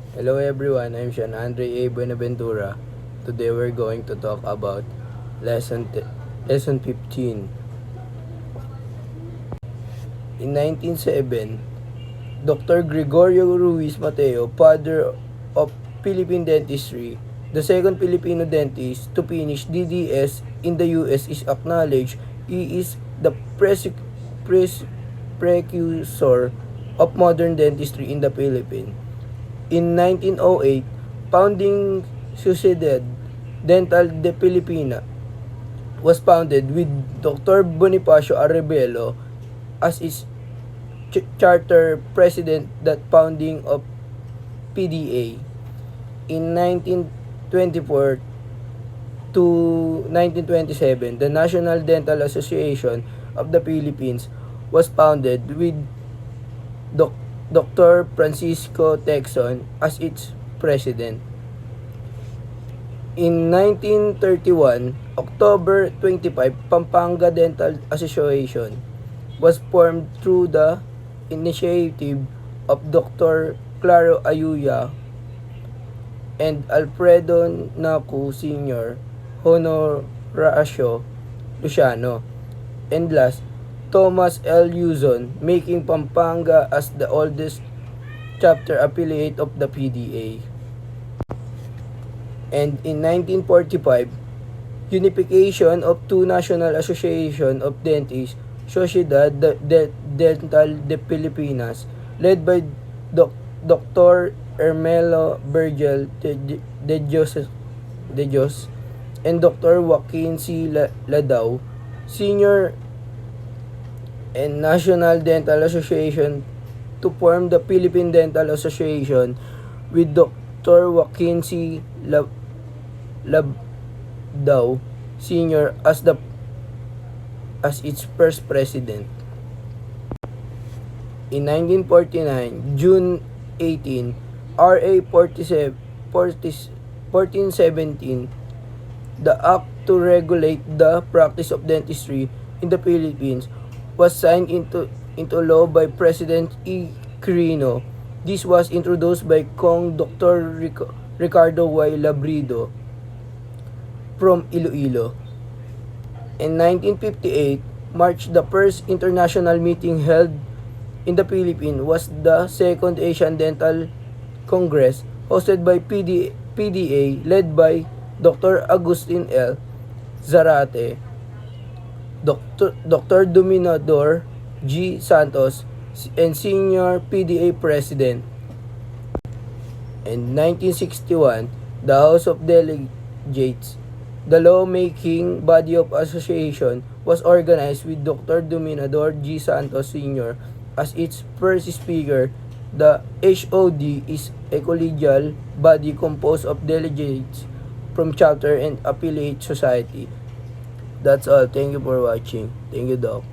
Hello everyone, I'm Sean Andre A. Buenaventura. Today we're going to talk about lesson 15. In 1907, Dr. Gregorio Ruiz Mateo, father of Philippine dentistry, the second Filipino dentist to finish DDS in the US, is acknowledged he is the precursor of modern dentistry in the Philippines. In 1908, founding Sociedad Dental de Filipina was founded with Dr. Bonifacio Arrebelo as its charter president. That founding of PDA in 1924 to 1927, the National Dental Association of the Philippines was founded with Dr. Francisco Texon as its president. In 1931, October 25, Pampanga Dental Association was formed through the initiative of Dr. Claro Ayuya and Alfredo Naku Sr. Honoracio Luciano, and last, Thomas L. Luzon, making Pampanga as the oldest chapter affiliate of the PDA. And in 1945, unification of two national associations of dentists, Sociedad Dental de Filipinas, led by Dr. Hermelo Virgil de Dios and Dr. Joaquin C. Ladao, Sr., and National Dental Association to form the Philippine Dental Association with Dr. Joaquin C. Ladao, Sr. as its first president. In 1949, June 18, RA 1417, the Act to Regulate the Practice of Dentistry in the Philippines, was signed into law by President E. Quirino. This was introduced by Cong Dr. Ricardo Y. Labrido from Iloilo. In 1958, March, the first international meeting held in the Philippines was the Second Asian Dental Congress, hosted by PDA, led by Dr. Agustin L. Zarate, Dr. Dominador G. Santos, and Senior PDA President. In 1961, the House of Delegates, the lawmaking body of association, was organized with Dr. Dominador G. Santos Sr. as its first speaker. The HOD is a collegial body composed of delegates from chapter and affiliate society. That's all. Thank you for watching. Thank you, Doc.